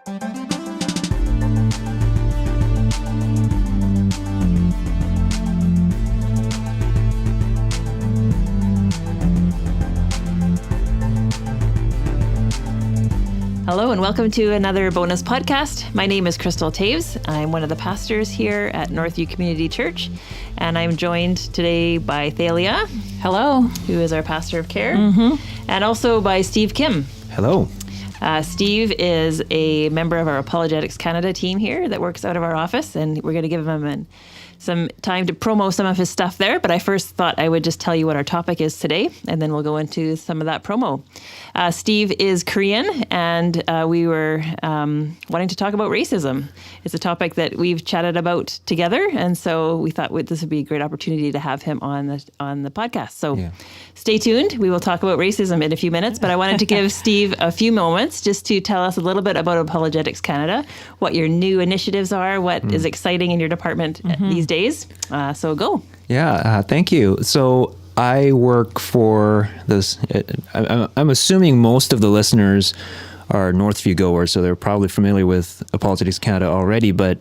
Hello and welcome to another bonus podcast. My name is Kristal. I'm one of the pastors here at Northview Community Church, and I'm joined today by Thaleia. Hello. Who is our pastor of care, and also by Steve Kim. Hello. Steve is a member of our Apologetics Canada team here that works out of our office, and we're going to give him some time to promo some of his stuff there. But I first thought I would just tell you what our topic is today, and then we'll go into some of that promo. Steve is Korean, and we were wanting to talk about racism. It's a topic that we've chatted about together, and so we thought this would be a great opportunity to have him on the podcast. So Stay tuned. We will talk about racism in a few minutes, but I wanted to give Steve a few moments just to tell us a little bit about Apologetics Canada, what your new initiatives are, what is exciting in your department these days. So go. Yeah, thank you. So I work for this. I'm assuming most of the listeners are Northview goers, so they're probably familiar with Apologetics Canada already. But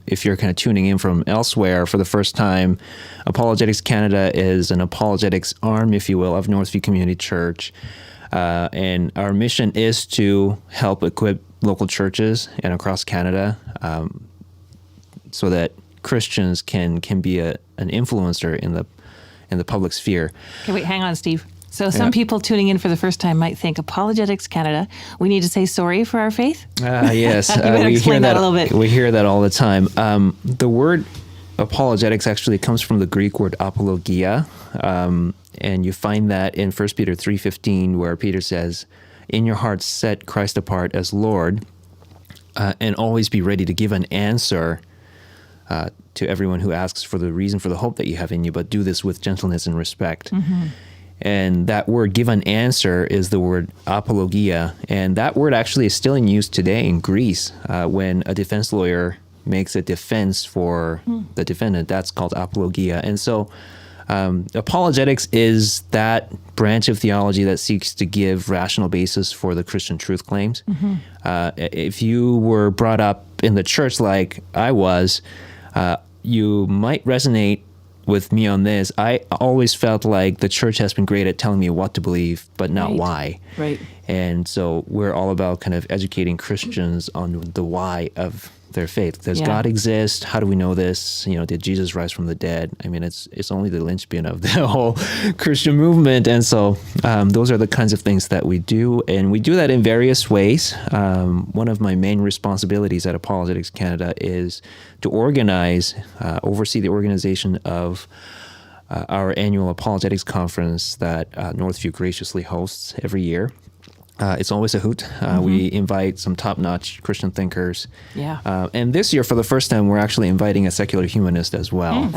if you're kind of tuning in from elsewhere for the first time, Apologetics Canada is an apologetics arm, if you will, of Northview Community Church. And our mission is to help equip local churches and across Canada so that Christians can be an influencer in the public sphere. Okay, wait, hang on, Steve. So some people tuning in for the first time might think Apologetics Canada, we need to say sorry for our faith? Yes. You better explain that a little bit. We hear that all the time. The word apologetics actually comes from the Greek word apologia. And you find that in 1 Peter 3:15, where Peter says, "In your hearts set Christ apart as Lord, and always be ready to give an answer to everyone who asks for the reason for the hope that you have in you, but do this with gentleness and respect." And that word, give an answer, is the word apologia. And that word actually is still in use today in Greece. When a defense lawyer makes a defense for the defendant, that's called apologia. And so apologetics is that branch of theology that seeks to give rational basis for the Christian truth claims. If you were brought up in the church like I was, you might resonate with me on this. I always felt like the church has been great at telling me what to believe, but not why. Right. And so we're all about kind of educating Christians on the why of their faith. Does God exist? How do we know this? Did Jesus rise from the dead? I mean, it's only the linchpin of the whole Christian movement. And so those are the kinds of things that we do. And we do that in various ways. One of my main responsibilities at Apologetics Canada is to oversee the organization of our annual apologetics conference that Northview graciously hosts every year. It's always a hoot. We invite some top-notch Christian thinkers. Yeah. And this year, for the first time, we're actually inviting a secular humanist as well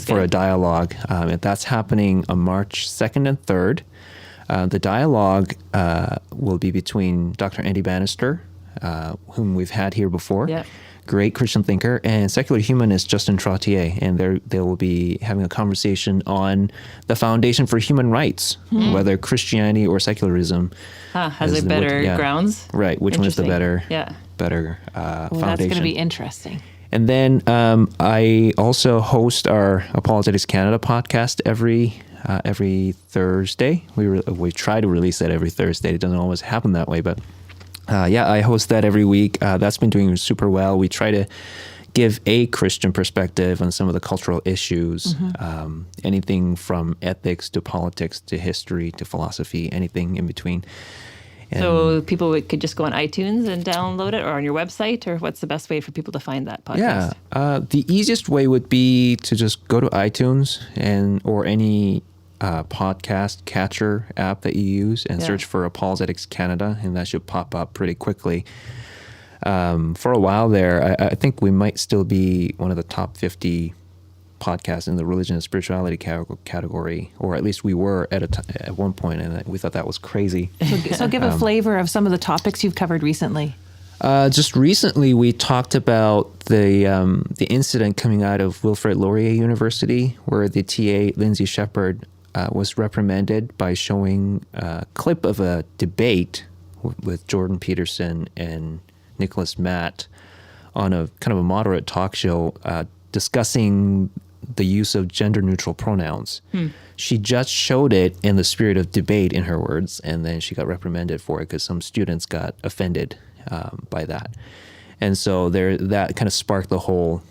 for a dialogue. And that's happening on March 2nd and 3rd. The dialogue will be between Dr. Andy Bannister, whom we've had here before. Yeah. Great Christian thinker, and secular humanist Justin Trottier, and they will be having a conversation on the foundation for human rights, whether Christianity or secularism has a better grounds. Right, which one is the better Well, foundation. that's going to be interesting. And then I also host our Apologetics Canada podcast every Thursday. We try to release that every Thursday. It doesn't always happen that way, but I host that every week. That's been doing super well. We try to give a Christian perspective on some of the cultural issues, anything from ethics to politics to history to philosophy, anything in between. And so people could just go on iTunes and download it, or on your website, or what's the best way for people to find that podcast? Yeah, the easiest way would be to just go to iTunes or any podcast catcher app that you use and search for Apologetics Canada, and that should pop up pretty quickly. For a while there, I think we might still be one of the top 50 podcasts in the religion and spirituality category, or at least we were at one point, and we thought that was crazy. So give a flavor of some of the topics you've covered recently. Just recently, we talked about the incident coming out of Wilfrid Laurier University, where the TA, Lindsay Shepherd, was reprimanded by showing a clip of a debate with Jordan Peterson and Nicholas Matt on a kind of a moderate talk show discussing the use of gender-neutral pronouns. She just showed it in the spirit of debate, in her words, and then she got reprimanded for it because some students got offended by that. And so that kind of sparked the whole,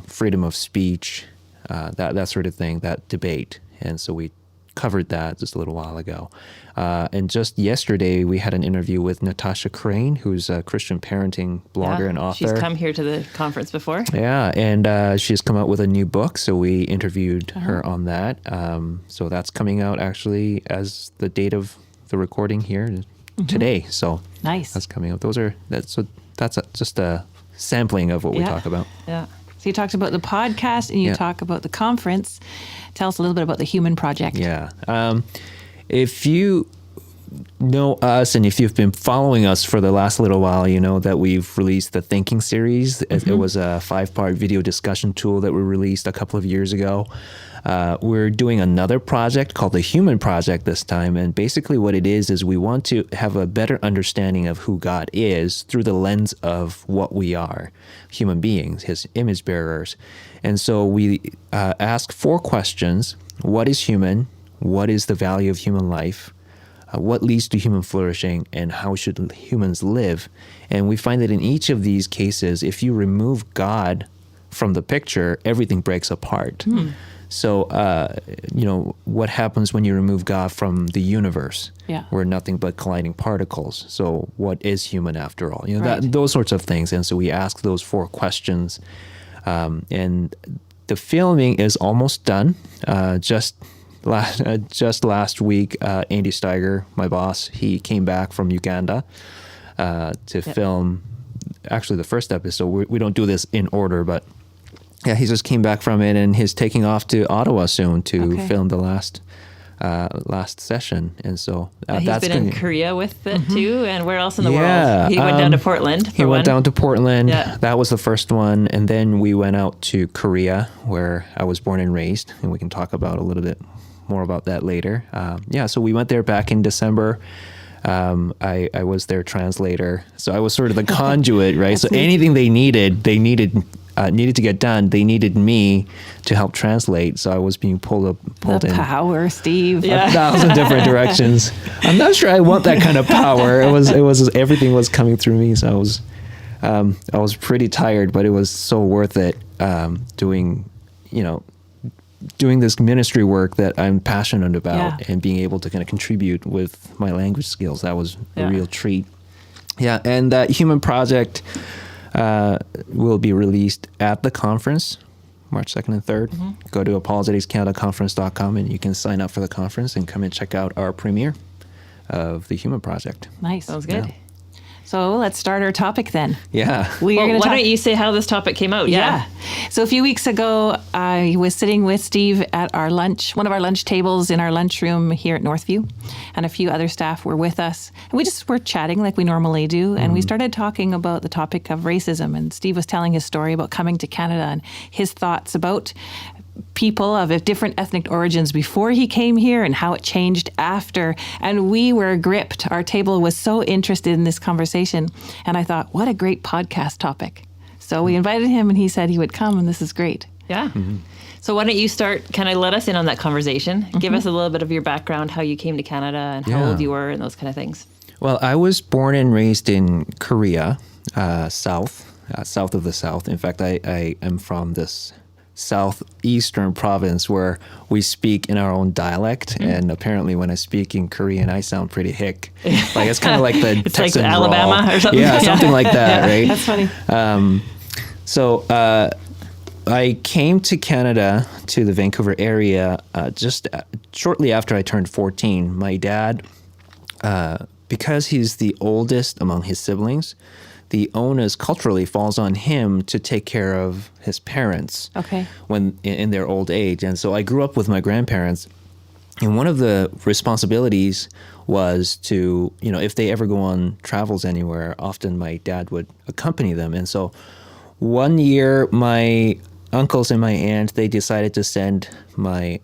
freedom of speech, that sort of thing, that debate. And so we covered that just a little while ago. And just yesterday, we had an interview with Natasha Crane, who's a Christian parenting blogger and author. She's come here to the conference before. Yeah, and she's come out with a new book, so we interviewed her on that. So that's coming out actually as the date of the recording here today. So Nice. that's coming out. That's just a sampling of what we talk about. Yeah. So you talked about the podcast and you talk about the conference. Tell us a little bit about the Human Project. Yeah. If you know us and if you've been following us for the last little while, you know that we've released the Thinking series. It was a 5-part video discussion tool that we released a couple of years ago. We're doing another project called the Human Project this time. And basically what it is we want to have a better understanding of who God is through the lens of what we are, human beings, his image bearers. And so we ask 4 questions. What is human? What is the value of human life? What leads to human flourishing? And how should humans live? And we find that in each of these cases, if you remove God from the picture, everything breaks apart. So, what happens when you remove God from the universe? Yeah. We're nothing but colliding particles. So what is human after all? Right. Those sorts of things. And so we ask those 4 questions. And the filming is almost done. Just last week, Andy Steiger, my boss, he came back from Uganda to film actually the first episode. We don't do this in order, but yeah, he just came back from it, and he's taking off to Ottawa soon to film the last session. And so He's that's been in gonna, Korea with it too, and where else in the Yeah, world? He went down to Portland. He went down to Portland. Yeah. That was the first one. And then we went out to Korea, where I was born and raised. And we can talk about a little bit more about that later. So we went there back in December. I was their translator. So I was sort of the conduit, right? So anything they needed to get done, they needed me to help translate. So I was being pulled The in power, Steve. 1,000 different directions. I'm not sure I want that kind of power. It was everything was coming through me. So I was pretty tired, but it was so worth it. Doing this ministry work that I'm passionate about and being able to kind of contribute with my language skills. That was a real treat. Yeah. And that Human Project will be released at the conference, March 2nd and 3rd. Go to apologeticscanadaconference.com and you can sign up for the conference and come and check out our premiere of the Human Project. Nice. Sounds good. Yeah. So let's start our topic then. Yeah. We are Well, going why to don't you say how this topic came out? Yeah. So a few weeks ago, I was sitting with Steve at our lunch, one of our lunch tables in our lunchroom here at Northview, and a few other staff were with us. And we just were chatting like we normally do, and we started talking about the topic of racism. And Steve was telling his story about coming to Canada and his thoughts about people of different ethnic origins before he came here and how it changed after. And we were gripped. Our table was so interested in this conversation. And I thought, what a great podcast topic. So we invited him and he said he would come, and this is great. Yeah. So why don't you start, kind of let us in on that conversation. Give us a little bit of your background, how you came to Canada and how old you were and those kind of things. Well, I was born and raised in Korea, south of the South. In fact, I am from this southeastern province where we speak in our own dialect, and apparently when I speak in Korean, I sound pretty hick. Like it's kind of like the It's Texan like drawl. Alabama or something. Yeah, something like that, right? That's funny. So I came to Canada, to the Vancouver area, just shortly after I turned 14. My dad, because he's the oldest among his siblings, the onus culturally falls on him to take care of his parents when in their old age. And so I grew up with my grandparents, and one of the responsibilities was to, if they ever go on travels anywhere, often my dad would accompany them. And so one year my uncles and my aunt, they decided to send my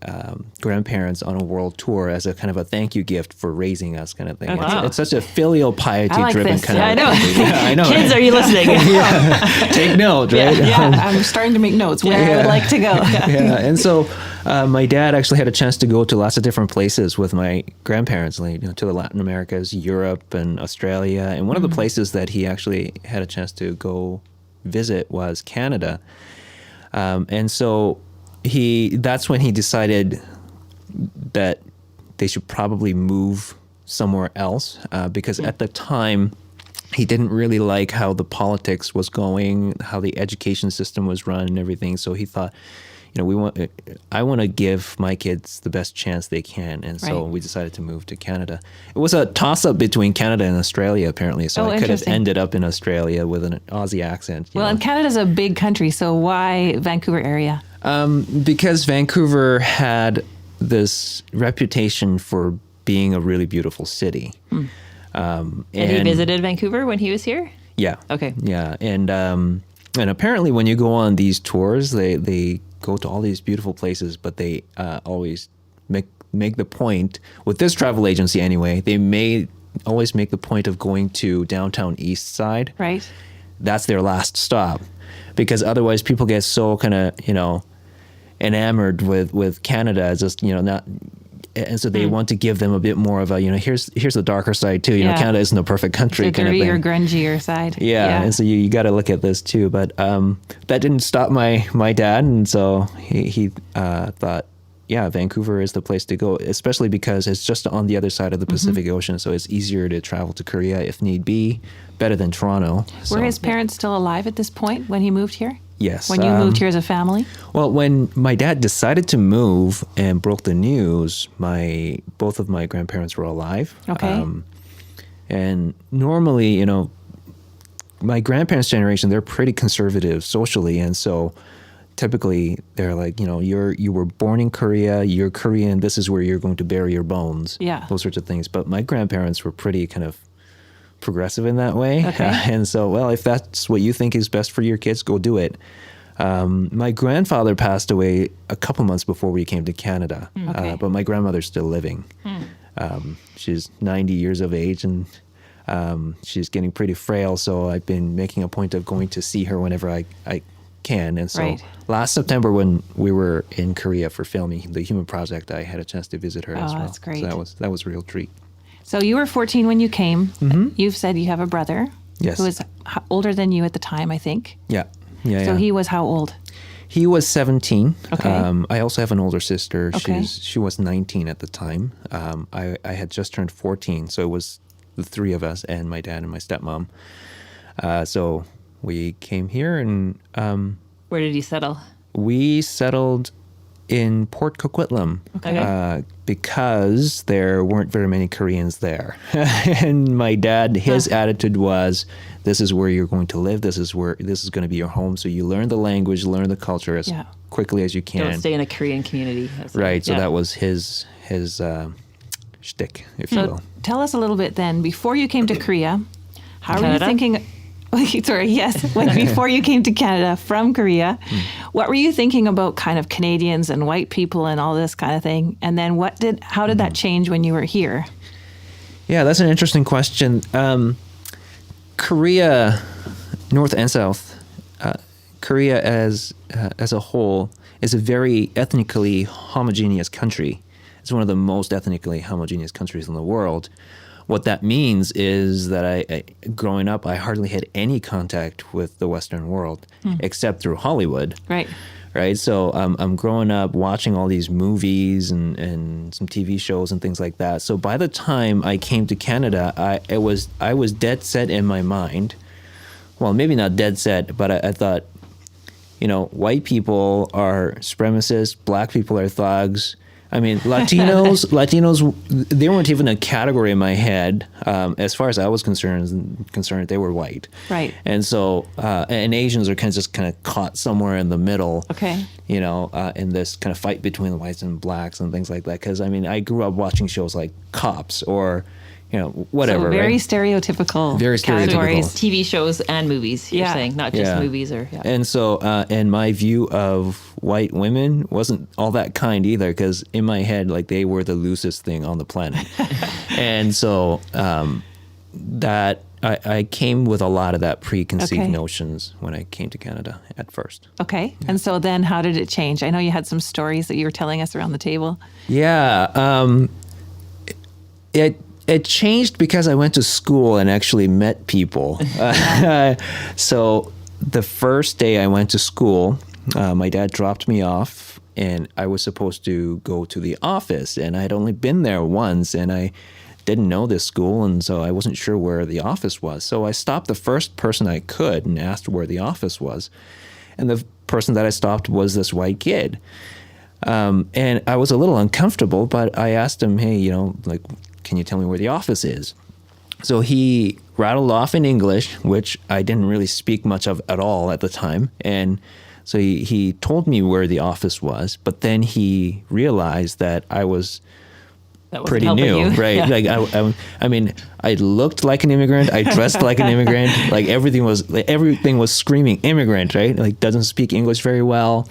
grandparents on a world tour as a kind of a thank you gift for raising us, kind of thing. Oh, wow. It's such a filial piety driven this. kind Yeah, of I know. thing. Yeah, I know. Kids, are you listening? Take note, right? Yeah, I'm starting to make notes where I would like to go. Yeah, and so my dad actually had a chance to go to lots of different places with my grandparents, like, to the Latin Americas, Europe, and Australia. And one of the places that he actually had a chance to go visit was Canada. And so that's when he decided that they should probably move somewhere else, because at the time he didn't really like how the politics was going, how the education system was run and everything. So he thought, I want to give my kids the best chance they can. And so we decided to move to Canada. It was a toss-up between Canada and Australia, apparently. So I could have ended up in Australia with an Aussie accent. And Canada's a big country, so why Vancouver area? Because Vancouver had this reputation for being a really beautiful city. And he visited Vancouver when he was here? Yeah. Okay. Yeah. And apparently when you go on these tours, they go to all these beautiful places, but they always make the point, with this travel agency anyway, they may always make the point of going to downtown East Side. Right. That's their last stop, because otherwise people get so kind of, enamored with Canada, just, not, and so they want to give them a bit more of a, here's the darker side too. Canada isn't a perfect country, the kind of thing. or grungier side. Yeah, and so you got to look at this too. But that didn't stop my dad, and so he thought, yeah, Vancouver is the place to go, especially because it's just on the other side of the Pacific Ocean, so it's easier to travel to Korea if need be, better than Toronto. Were his parents still alive at this point when he moved here? Yes. When you moved here as a family? Well, when my dad decided to move and broke the news, both of my grandparents were alive. Okay. And normally, my grandparents' generation, they're pretty conservative socially. And so typically they're like, you were born in Korea, you're Korean, this is where you're going to bury your bones. Yeah. Those sorts of things. But my grandparents were pretty kind of progressive in that way. Okay. And so, well, if that's what you think is best for your kids, go do it. My grandfather passed away a couple months before we came to Canada, but my grandmother's still living. She's 90 years of age, and she's getting pretty frail, so I've been making a point of going to see her whenever I can. And so last September, when we were in Korea for filming The Human Project, I had a chance to visit her as well. That's great. So that was a real treat. So you were 14 when you came. You've said you have a brother. Yes. Who was older than you at the time, I think. Yeah. So he was how old? He was 17. Okay. I also have an older sister. Okay. She was 19 at the time. I had just turned 14, so it was the three of us and my dad and my stepmom. So we came here, and Where did he settle? we settled in Port Coquitlam, because there weren't very many Koreans there. And my dad, his attitude was, this is where you're going to live. This is going to be your home. So you learn the language, learn the culture as quickly as you can. Don't stay in a Korean community. Right. So that was his shtick, if you will. Tell us a little bit then, before you came to Korea, how were you Canada? thinking? Sorry, yes. Before you came to Canada from Korea, what were you thinking about kind of Canadians and white people and all this kind of thing? And then how did that change when you were here? Yeah, that's an interesting question. Korea, North and South, Korea as a whole is a very ethnically homogeneous country. It's one of the most ethnically homogeneous countries in the world. What that means is that I growing up, I hardly had any contact with the Western world except through Hollywood. Right. Right. So I'm growing up watching all these movies and some TV shows and things like that. So by the time I came to Canada, I was dead set in my mind. Well, maybe not dead set, but I thought, white people are supremacists, black people are thugs. I mean, Latinos, they weren't even a category in my head. As far as I was concerned, they were white. Right. And so, and Asians are kind of caught somewhere in the middle. Okay. In this kind of fight between the whites and blacks and things like that. Because I grew up watching shows like Cops or, whatever. So very right? stereotypical Very stereotypical. categories. TV shows and movies, you're Yeah. saying, not just Yeah. movies or. Yeah. And so, and my view of white women wasn't all that kind either, because in my head, like, they were the loosest thing on the planet. And so that I came with a lot of that preconceived Okay. notions when I came to Canada at first. Okay. And so then how did it change? I know you had some stories that you were telling us around the table. Yeah. It changed because I went to school and actually met people. So the first day I went to school, my dad dropped me off and I was supposed to go to the office, and I had only been there once and I didn't know this school, and so I wasn't sure where the office was. So I stopped the first person I could and asked where the office was. And the person that I stopped was this white kid. And I was a little uncomfortable, but I asked him, hey, like, can you tell me where the office is? So he rattled off in English, which I didn't really speak much of at all at the time. And so he told me where the office was, but then he realized that I was That wasn't pretty helping new, you. right? Yeah. Like I mean, I looked like an immigrant. I dressed like an immigrant. Like everything was screaming immigrant, right? Like doesn't speak English very well.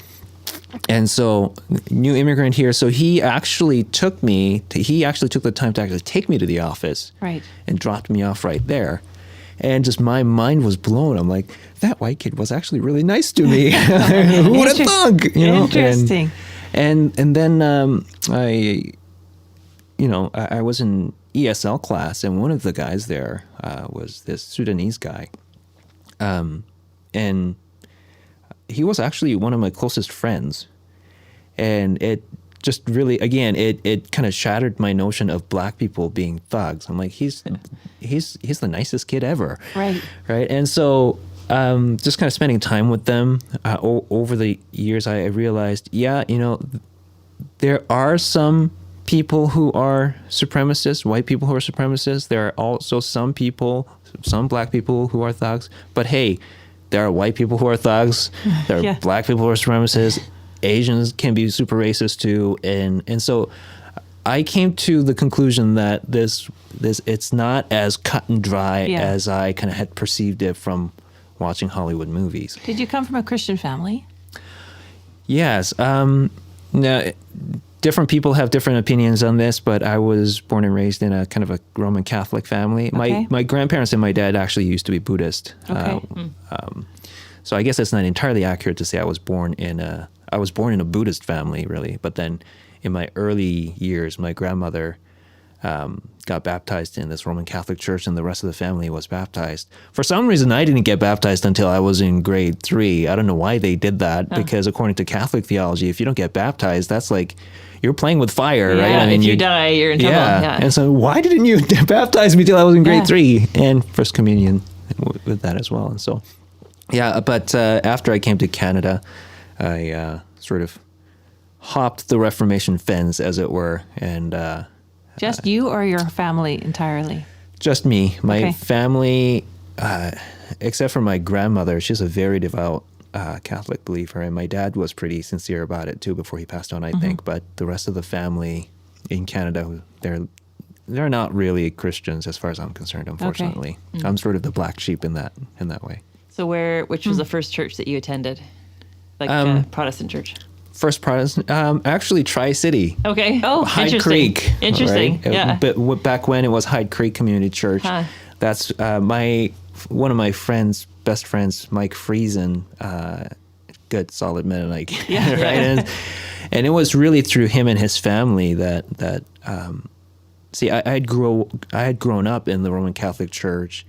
And so new immigrant here. So he actually took the time to actually take me to the office, Right. and dropped me off right there. And just my mind was blown. I'm like, that white kid was actually really nice to me. Who would have thunk? Interesting. And then I was in ESL class, and one of the guys there was this Sudanese guy. And he was actually one of my closest friends. And it just really, again, it kind of shattered my notion of black people being thugs. I'm like, he's the nicest kid ever. Right. Right. And so just kind of spending time with them over the years, I realized, there are some people who are supremacists, white people who are supremacists. There are also some black people who are thugs. But hey, there are white people who are thugs. There are Yeah. black people who are supremacists. Asians can be super racist too. And so I came to the conclusion that this it's not as cut and dry Yeah. as I kind of had perceived it from watching Hollywood movies. Did you come from a Christian family? Yes. Now, different people have different opinions on this, but I was born and raised in a kind of a Roman Catholic family. Okay. My grandparents and my dad actually used to be Buddhist. Okay. So I guess it's not entirely accurate to say I was born in a Buddhist family, really. But then in my early years, my grandmother got baptized in this Roman Catholic church, and the rest of the family was baptized. For some reason, I didn't get baptized until I was in grade 3. I don't know why they did that, because according to Catholic theology, if you don't get baptized, that's like you're playing with fire, right? Yeah, if you die, you're in trouble. Yeah. And so why didn't you baptize me till I was in grade 3? And First Communion with that as well. And so, but after I came to Canada, I sort of hopped the Reformation fence, as it were, and Just you or your family entirely? just me. My Okay. family, except for my grandmother, she's a very devout Catholic believer, and my dad was pretty sincere about it too before he passed on, I think. But the rest of the family in Canada, they're not really Christians as far as I'm concerned, unfortunately. I'm sort of the black sheep in that way. So which was the first church that you attended? Like a Protestant church? First Protestant, actually Tri-City. Okay. Oh, Hyde interesting. Creek. Interesting. Right? Yeah. But back when it was Hyde Creek Community Church, Huh. that's one of my best friends, Mike Friesen, good solid Mennonite. Yeah. Right? And it was really through him and his family that I had grown up in the Roman Catholic Church,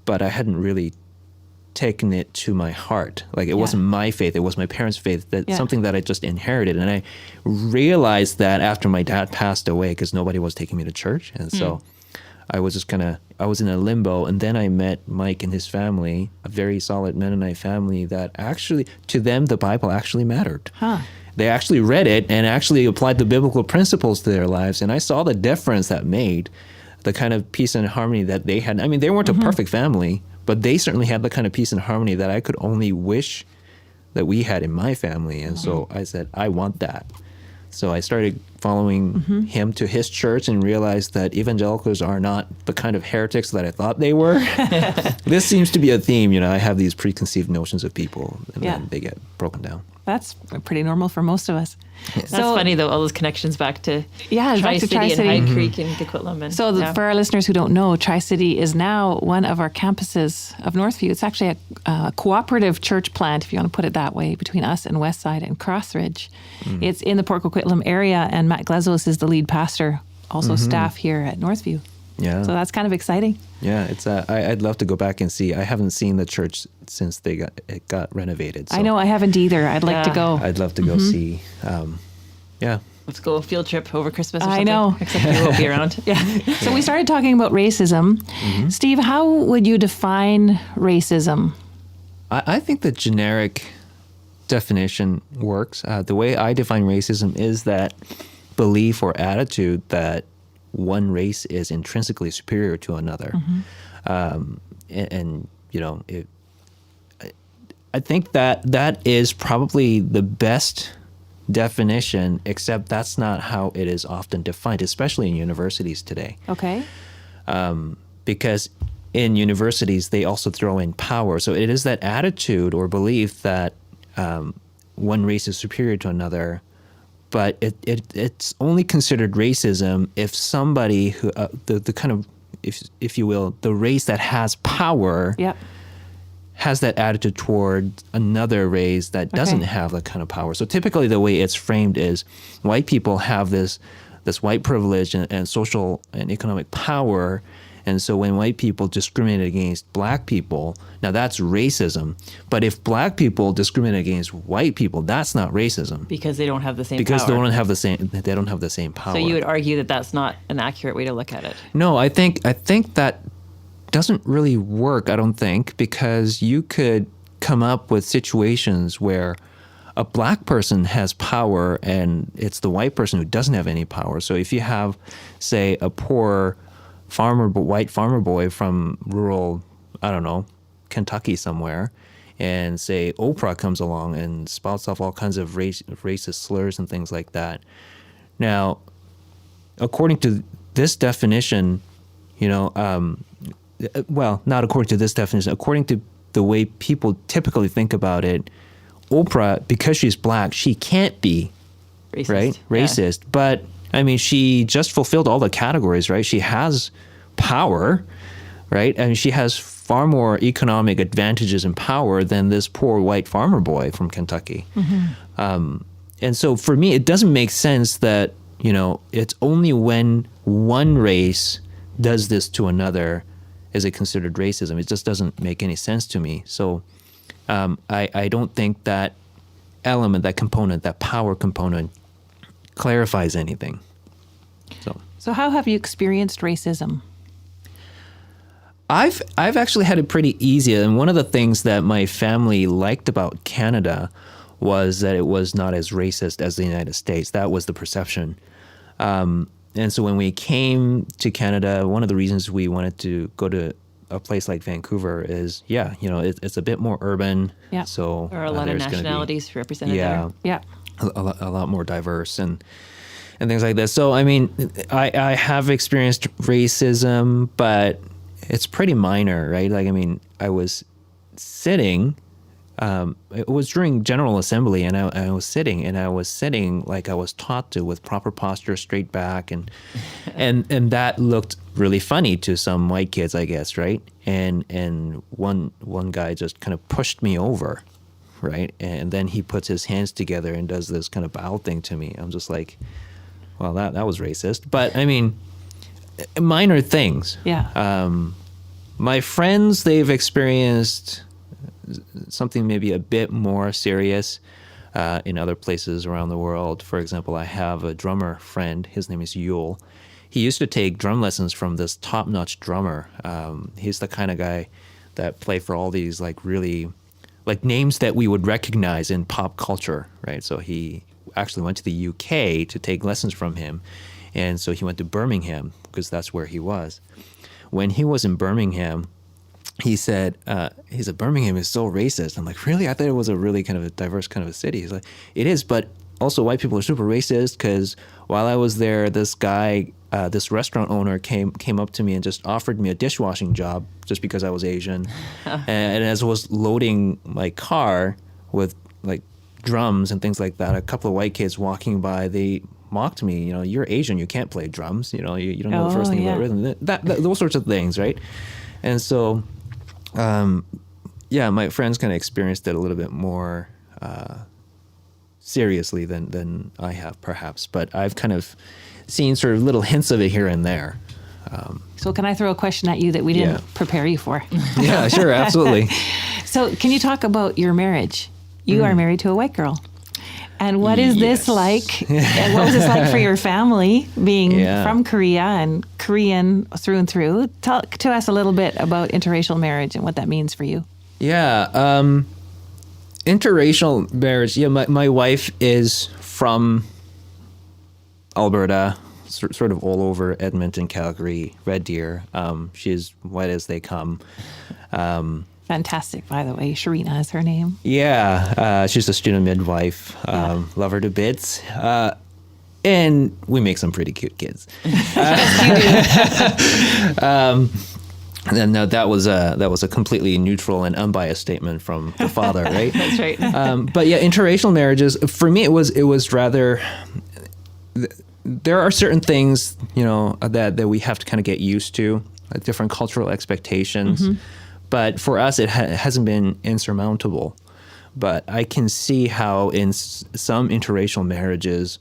but I hadn't really taken it to my heart. Like it wasn't my faith, it was my parents' faith, something that I just inherited. And I realized that after my dad passed away, because nobody was taking me to church. And so I was just I was in a limbo. And then I met Mike and his family, a very solid Mennonite family that actually, to them, the Bible actually mattered. Huh. They actually read it and actually applied the biblical principles to their lives. And I saw the difference that made, the kind of peace and harmony that they had. I mean, they weren't a perfect family, but they certainly had the kind of peace and harmony that I could only wish that we had in my family. And so I said, I want that. So I started following him to his church and realized that evangelicals are not the kind of heretics that I thought they were. This seems to be a theme. I have these preconceived notions of people, and then they get broken down. That's pretty normal for most of us. That's funny, though, all those connections back to back to Tri-City and Hyde Creek and Coquitlam. And, for our listeners who don't know, Tri-City is now one of our campuses of Northview. It's actually a cooperative church plant, if you want to put it that way, between us and Westside and Crossridge. It's in the Port Coquitlam area, and Matt Glezos is the lead pastor, also staff here at Northview. Yeah. So that's kind of exciting. Yeah, it's. I'd love to go back and see. I haven't seen the church since it got renovated. So I know I haven't either. I'd like to go. I'd love to go see. Yeah. Let's go a field trip over Christmas or something. I know. Except we won't be around. Yeah. So we started talking about racism. Steve, how would you define racism? I think the generic definition works. The way I define racism is that belief or attitude that one race is intrinsically superior to another. I think that is probably the best definition, except that's not how it is often defined, especially in universities today. Okay. Because in universities, they also throw in power. So it is that attitude or belief that one race is superior to another, but it's only considered racism if somebody who the kind of, if you will, the race that has power has that attitude toward another race that doesn't have that kind of power. So typically the way it's framed is white people have this white privilege and social and economic power. And so when white people discriminate against black people, now that's racism. But if black people discriminate against white people, that's not racism. Because they don't have the same power. Because they don't have the same power. So you would argue that that's not an accurate way to look at it. No, I think that doesn't really work, I don't think, because you could come up with situations where a black person has power and it's the white person who doesn't have any power. So if you have, say, a poor white farmer boy from rural, I don't know, Kentucky somewhere, and say Oprah comes along and spouts off all kinds of racist slurs and things like that. Now, according to this definition, well, not according to this definition, according to the way people typically think about it, Oprah, because she's black, she can't be racist. But I mean, she just fulfilled all the categories, right? She has power, right? And she has far more economic advantages and power than this poor white farmer boy from Kentucky. And so for me, it doesn't make sense that, it's only when one race does this to another is it considered racism. It just doesn't make any sense to me. So I don't think that element, that component, that power component clarifies anything. So how have you experienced racism? I've actually had it pretty easy. And one of the things that my family liked about Canada was that it was not as racist as the United States. That was the perception. And so when we came to Canada, one of the reasons we wanted to go to a place like Vancouver is, it's a bit more urban. Yeah. So there are a lot of nationalities represented there. Yeah. A lot more diverse and things like that. So, I mean, I have experienced racism, but it's pretty minor, right? Like, I mean, I was sitting, it was during General Assembly, and I was sitting like I was taught to, with proper posture, straight back, and that looked really funny to some white kids, I guess, right? And one guy just kind of pushed me over, right? And then he puts his hands together and does this kind of bow thing to me. I'm just like, well, that was racist. But I mean, minor things. Yeah. My friends, they've experienced something maybe a bit more serious in other places around the world. For example, I have a drummer friend. His name is Yule. He used to take drum lessons from this top-notch drummer. He's the kind of guy that play for all these really names that we would recognize in pop culture, right? So he actually went to the UK to take lessons from him. And so he went to Birmingham because that's where he was. When he was in Birmingham, he said, Birmingham is so racist. I'm like, really? I thought it was a really kind of a diverse kind of a city. He's like, it is, but also white people are super racist because while I was there, this guy, this restaurant owner came up to me and just offered me a dishwashing job just because I was Asian. And as I was loading my car with like drums and things like that, a couple of white kids walking by, they mocked me, you're Asian, you can't play drums, you don't know the first thing about rhythm, that those sorts of things, right? And so, my friends kind of experienced it a little bit more seriously than I have, perhaps. But I've kind of seen sort of little hints of it here and there. So can I throw a question at you that we didn't prepare you for? Yeah, sure, absolutely. So can you talk about your marriage? You are married to a white girl. And what is this like? And what was this like for your family, being from Korea and Korean through and through? Talk to us a little bit about interracial marriage and what that means for you. Yeah, interracial marriage. Yeah, my wife is from Alberta, sort of all over Edmonton, Calgary, Red Deer. She's white as they come. Fantastic, by the way. Sharina is her name. Yeah, she's a student midwife. Love her to bits. And we make some pretty cute kids. And that was a completely neutral and unbiased statement from the father, right? That's right. But yeah, interracial marriages, for me, it was rather. There are certain things, that we have to kind of get used to, like different cultural expectations. Mm-hmm. But for us, it hasn't been insurmountable. But I can see how in some interracial marriages,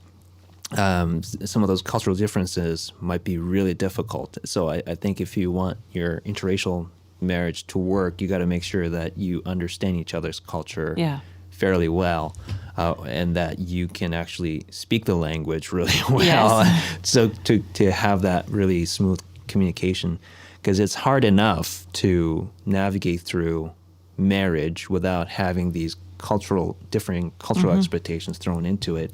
some of those cultural differences might be really difficult. So I think if you want your interracial marriage to work, you got to make sure that you understand each other's culture fairly well, and that you can actually speak the language really well. Yes. So to have that really smooth communication. Because it's hard enough to navigate through marriage without having these differing cultural expectations thrown into it.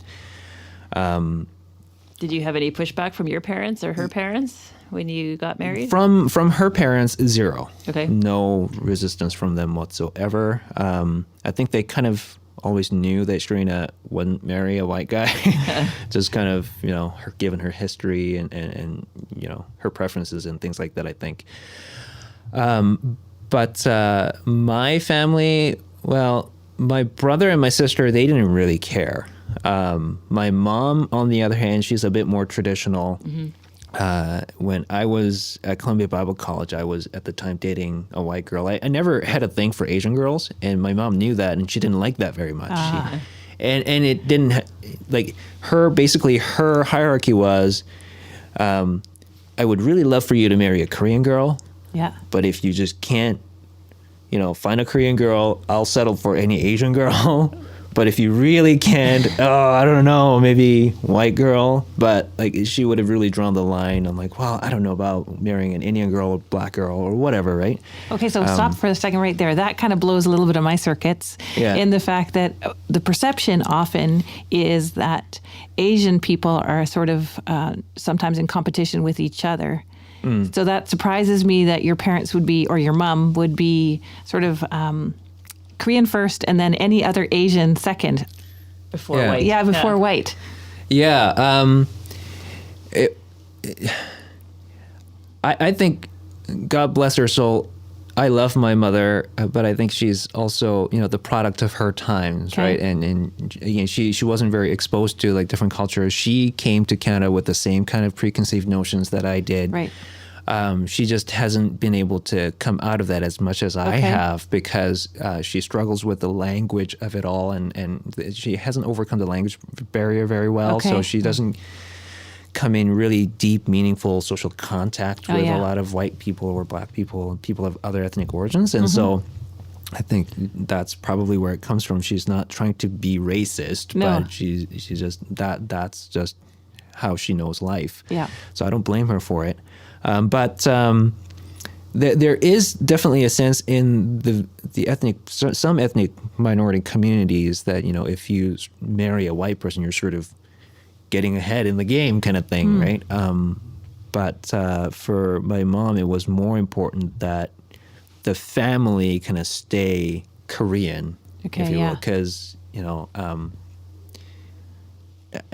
Did you have any pushback from your parents or her parents when you got married? From her parents, zero. Okay. No resistance from them whatsoever. I think they kind of always knew that Sharina wouldn't marry a white guy. Just kind of, her given her history and her preferences and things like that, I think. But my family, well, my brother and my sister, they didn't really care. My mom, on the other hand, she's a bit more traditional. Mm-hmm. When I was at Columbia Bible College, I was at the time dating a white girl. I never had a thing for Asian girls, and my mom knew that, and she didn't like that very much. And it didn't, her hierarchy was, I would really love for you to marry a Korean girl. Yeah. But if you just can't, find a Korean girl, I'll settle for any Asian girl. But if you really can't, I don't know, maybe white girl. But she would have really drawn the line. I'm like, well, I don't know about marrying an Indian girl or black girl or whatever, right? Okay, so stop for a second right there. That kind of blows a little bit of my circuits in the fact that the perception often is that Asian people are sort of sometimes in competition with each other. Mm. So that surprises me that your parents would be, or your mom would be sort of Korean first and then any other Asian second. Before white. Yeah, before white. Yeah. I think, God bless her soul, I love my mother, but I think she's also, the product of her times, right? And again, she wasn't very exposed to different cultures. She came to Canada with the same kind of preconceived notions that I did. Right. She just hasn't been able to come out of that as much as I have because she struggles with the language of it all, and she hasn't overcome the language barrier very well. So she doesn't come in really deep, meaningful social contact with a lot of white people or black people, people of other ethnic origins. And so I think that's probably where it comes from. She's not trying to be racist, but she's just that's just how she knows life. Yeah. So I don't blame her for it. But there is definitely a sense in some ethnic minority communities that, if you marry a white person, you're sort of getting ahead in the game kind of thing, right? But for my mom, it was more important that the family kind of stay Korean, if you will, because,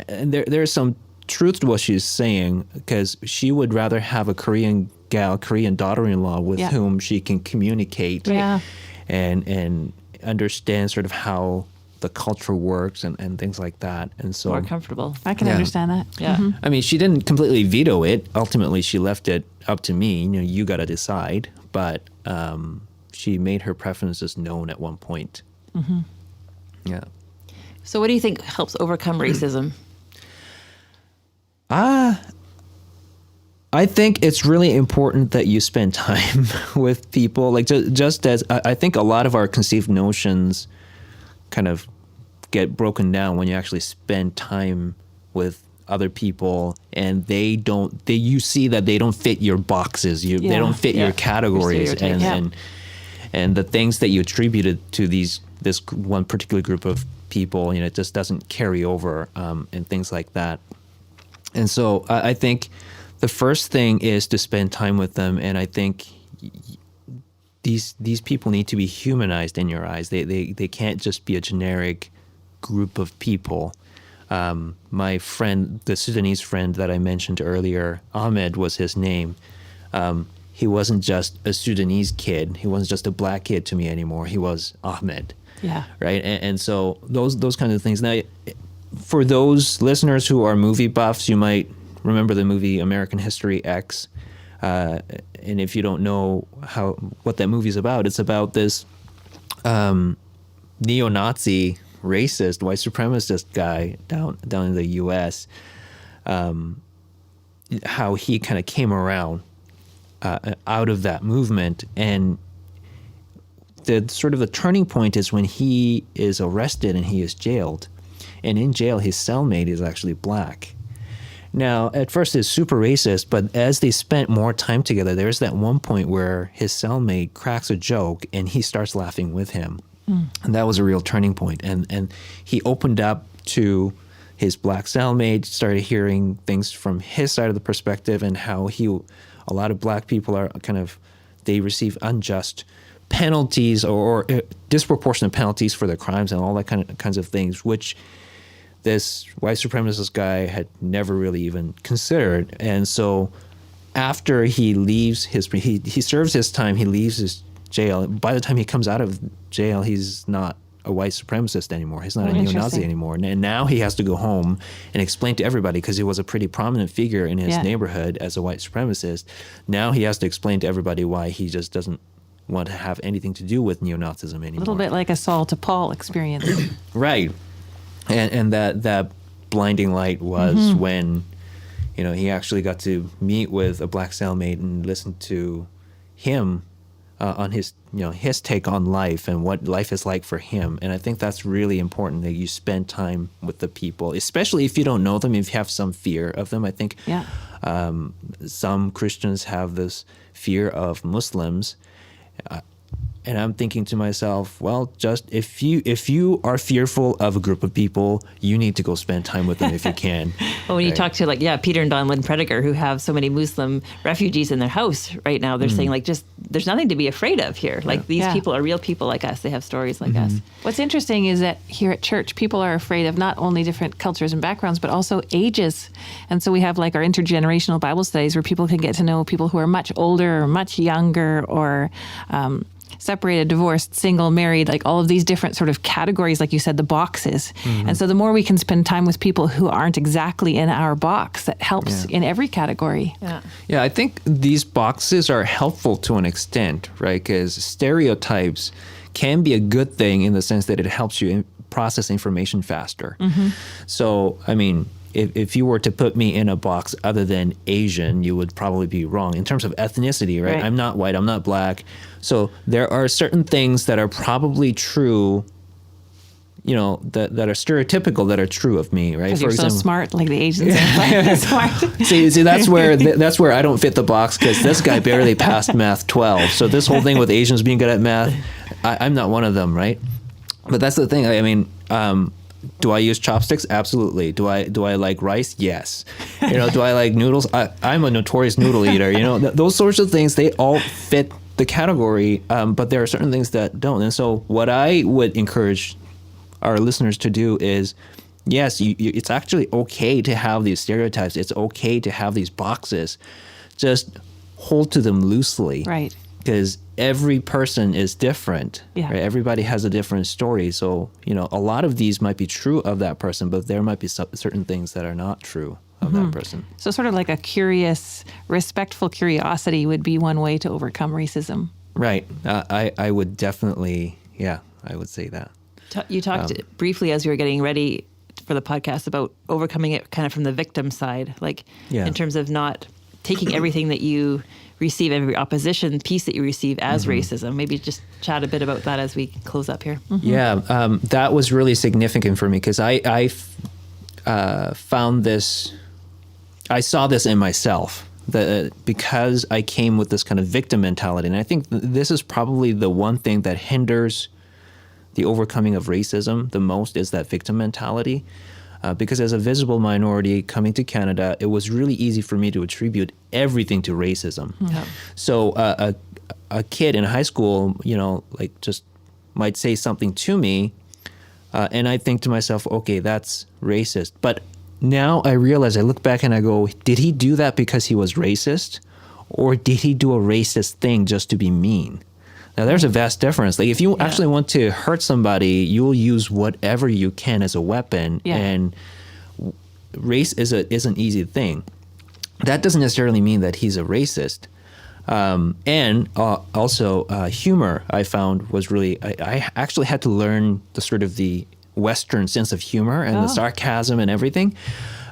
and there's some truth to what she's saying, because she would rather have a Korean daughter-in-law with whom she can communicate and understand sort of how the culture works and things like that. And so More comfortable. I can understand that. Yeah. I mean, she didn't completely veto it. Ultimately, she left it up to me. You got to decide. But she made her preferences known at one point. Yeah. So what do you think helps overcome racism? I think it's really important that you spend time with people. Like just as I think a lot of our conceived notions kind of get broken down when you actually spend time with other people, and you see that they don't fit your boxes. They don't fit your categories, and the things that you attributed to this one particular group of people, it just doesn't carry over, and things like that. And so I think the first thing is to spend time with them, and I think these people need to be humanized in your eyes. They can't just be a generic group of people. My friend, the Sudanese friend that I mentioned earlier, Ahmed was his name. He wasn't just a Sudanese kid. He wasn't just a black kid to me anymore. He was Ahmed. Yeah. Right. And so those kinds of things. Now, for those listeners who are movie buffs, you might remember the movie American History X. And if you don't know what that movie is about, it's about this neo-Nazi, racist, white supremacist guy down in the U.S. How he kind of came around out of that movement, and the sort of the turning point is when he is arrested and he is jailed, and in jail his cellmate is actually black. Now, at first it's super racist, but as they spent more time together, there's that one point where his cellmate cracks a joke and he starts laughing with him. And that was a real turning point. And he opened up to his black cellmate, started hearing things from his side of the perspective, and how a lot of black people are they receive unjust penalties or disproportionate penalties for their crimes and all that kinds of things, which this white supremacist guy had never really even considered. And so after he leaves he serves his time, he leaves his jail. By the time he comes out of jail, he's not a white supremacist anymore. He's not a neo-Nazi anymore. And now he has to go home and explain to everybody, because he was a pretty prominent figure in his neighborhood as a white supremacist. Now he has to explain to everybody why he just doesn't want to have anything to do with neo-Nazism anymore. A little bit like a Saul to Paul experience. Right. And that blinding light was when, he actually got to meet with a black cellmate and listen to him on his take on life and what life is like for him. And I think that's really important, that you spend time with the people, especially if you don't know them, if you have some fear of them. I think some Christians have this fear of Muslims. And I'm thinking to myself, well, just if you are fearful of a group of people, you need to go spend time with them if you can. Well, when you talk to Peter and Don Lynn Prediger, who have so many Muslim refugees in their house right now, they're saying there's nothing to be afraid of here. Like these people are real people like us. They have stories like us. What's interesting is that here at church, people are afraid of not only different cultures and backgrounds, but also ages. And so we have our intergenerational Bible studies where people can get to know people who are much older or much younger, or separated, divorced, single, married, like all of these different sort of categories, like you said, the boxes. And so the more we can spend time with people who aren't exactly in our box, that helps in every category. Yeah, I think these boxes are helpful to an extent, right? Because stereotypes can be a good thing in the sense that it helps you process information faster. So, I mean, if you were to put me in a box other than Asian, you would probably be wrong in terms of ethnicity, right? I'm not white, I'm not black. So there are certain things that are probably true, that are stereotypical, that are true of me, right? Because you're so smart, like the Asians are smart. See, that's where I don't fit the box, because this guy barely passed Math 12. So this whole thing with Asians being good at math, I'm not one of them, right? But that's the thing. I mean, do I use chopsticks? Absolutely. Do I like rice? Yes. Do I like noodles? I'm a notorious noodle eater. Those sorts of things, they all fit the category, but there are certain things that don't. And so what I would encourage our listeners to do is yes, it's actually okay to have these stereotypes. It's okay to have these boxes. Just hold to them loosely. Right. Because every person is different. Yeah. Right? Everybody has a different story. So, a lot of these might be true of that person, but there might be certain things that are not true of that person. So sort of like a curious, respectful curiosity would be one way to overcome racism. Right. I would definitely, I would say that. You talked briefly as we were getting ready for the podcast about overcoming it kind of from the victim side, like in terms of not taking everything that you receive, every opposition piece that you receive as racism. Maybe just chat a bit about that as we close up here. Yeah, that was really significant for me because I found this, I saw this in myself. Because I came with this kind of victim mentality. And I think this is probably the one thing that hinders the overcoming of racism the most is that victim mentality. Because as a visible minority coming to Canada, it was really easy for me to attribute everything to racism. Yeah. So a kid in high school, just might say something to me, and I think to myself, okay, that's racist. But now I realize, I look back and I go, did he do that because he was racist? Or did he do a racist thing just to be mean? Now, there's a vast difference. Like, if you actually want to hurt somebody, you'll use whatever you can as a weapon. Yeah. And race is an easy thing. That doesn't necessarily mean that he's a racist. And also, humor, I found, was really, I actually had to learn the sort of the Western sense of humor and the sarcasm and everything.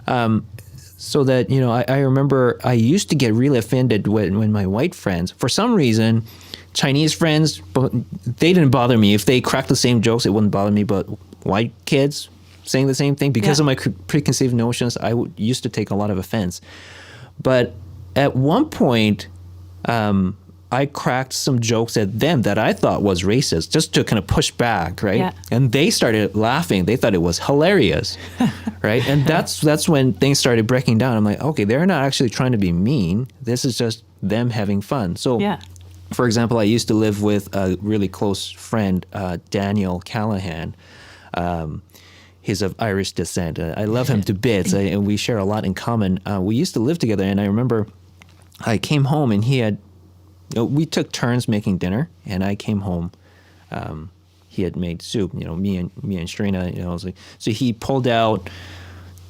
So that, I remember I used to get really offended when my white friends, for some reason, Chinese friends, they didn't bother me. If they cracked the same jokes, it wouldn't bother me. But white kids saying the same thing, because of my preconceived notions, I used to take a lot of offense. But at one point, I cracked some jokes at them that I thought was racist, just to kind of push back, right? Yeah. And they started laughing. They thought it was hilarious, right? And that's when things started breaking down. I'm like, okay, they're not actually trying to be mean. This is just them having fun. So, for example, I used to live with a really close friend, Daniel Callahan. He's of Irish descent. I love him to bits, and we share a lot in common. We used to live together, and I remember I came home and he had, we took turns making dinner, and I came home. He had made soup, me and Shrina, I was like, so he pulled out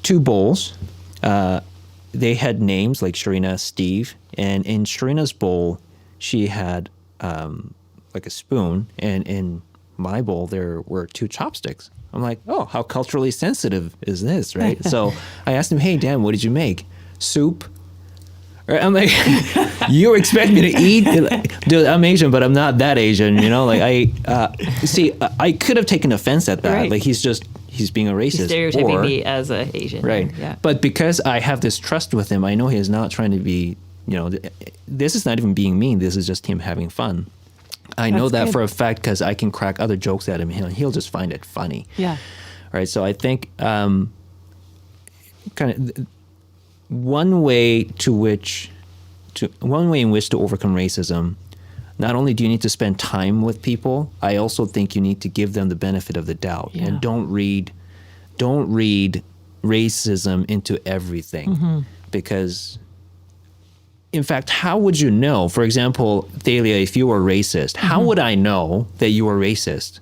2 bowls. They had names like Shrina, Steve, and in Shrina's bowl, she had like a spoon, and in my bowl, there were 2 chopsticks. I'm like, oh, how culturally sensitive is this, right? So I asked him, hey, Dan, what did you make? Soup? I'm like, you expect me to eat? Dude, I'm Asian, but I'm not that Asian, Like, I could have taken offense at that. Right. Like, he's being a racist. He's stereotyping me as an Asian. Right. Yeah. But because I have this trust with him, I know he is not trying to be, this is not even being mean. This is just him having fun. I know that for a fact because I can crack other jokes at him and he'll just find it funny. Yeah. Right. So I think kind of one way in which to overcome racism, not only do you need to spend time with people, I also think you need to give them the benefit of the doubt. Yeah. And don't read racism into everything. Because, in fact, how would you know? For example, Thalia, if you were racist, how would I know that you were racist?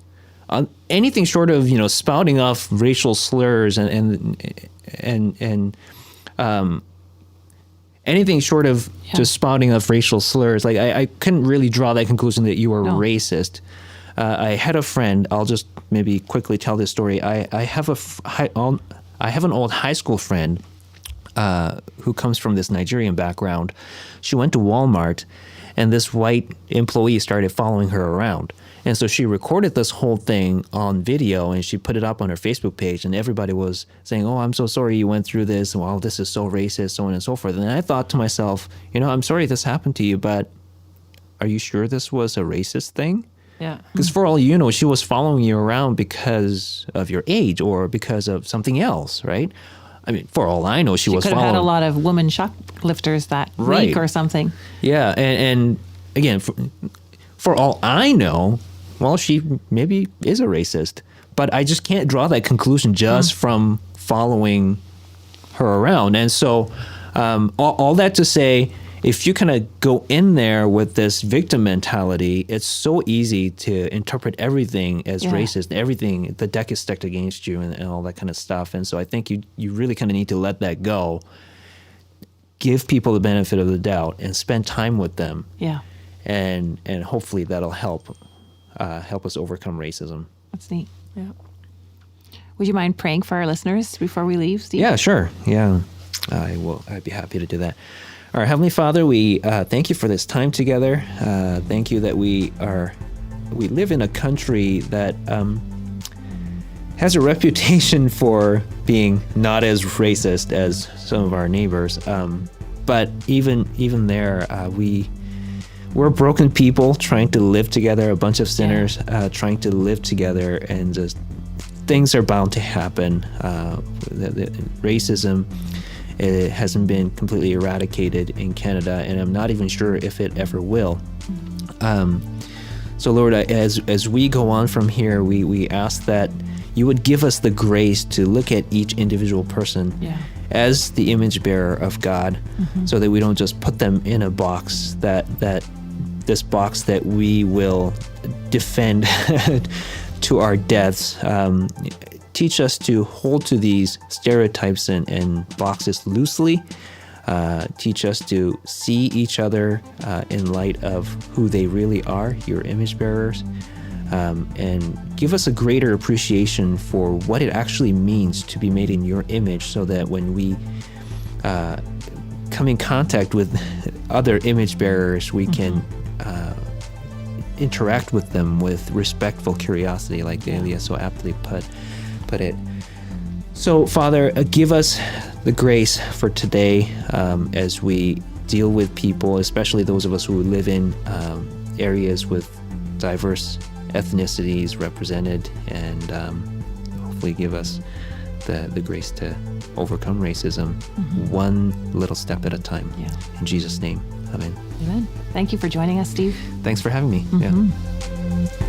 Anything short of spouting off racial slurs and anything short of just spouting off racial slurs, like I couldn't really draw that conclusion that you were racist. I had a friend. I'll just maybe quickly tell this story. I have an old high school friend who comes from this Nigerian background. She went to Walmart, and this white employee started following her around. And so she recorded this whole thing on video, and she put it up on her Facebook page, and everybody was saying, oh, I'm so sorry you went through this. Wow, this is so racist, so on and so forth. And I thought to myself, I'm sorry this happened to you, but are you sure this was a racist thing? Yeah. Because for all you know, she was following you around because of your age or because of something else, right? I mean, for all I know, she was could have following. had a lot of women shoplifters that Right. week or something. Yeah, and again, for all I know, well, she maybe is a racist, but I just can't draw that conclusion just from following her around. And so all that to say, if you kind of go in there with this victim mentality, it's so easy to interpret everything as racist. Everything, the deck is stacked against you and all that kind of stuff. And so I think you really kind of need to let that go. Give people the benefit of the doubt and spend time with them. Yeah. And hopefully that'll help us overcome racism. That's neat. Yeah. Would you mind praying for our listeners before we leave, Steve? Yeah, sure. Yeah, I'd be happy to do that. Our Heavenly Father, we thank you for this time together. Thank you that we live in a country that has a reputation for being not as racist as some of our neighbors. But even there, we're broken people trying to live together, a bunch of sinners trying to live together, and just things are bound to happen. The racism, it hasn't been completely eradicated in Canada, and I'm not even sure if it ever will. So Lord, as we go on from here, we ask that you would give us the grace to look at each individual person as the image bearer of God, so that we don't just put them in a box, that this box that we will defend to our deaths. Teach us to hold to these stereotypes and boxes loosely. Teach us to see each other in light of who they really are, your image bearers, and give us a greater appreciation for what it actually means to be made in your image, so that when we come in contact with other image bearers, we can interact with them with respectful curiosity, like Thaleia so aptly put it. So, Father, give us the grace for today as we deal with people, especially those of us who live in areas with diverse ethnicities represented, and hopefully give us the grace to overcome racism one little step at a time. Yeah. In Jesus' name, amen. Amen. Thank you for joining us, Steve. Thanks for having me. Yeah.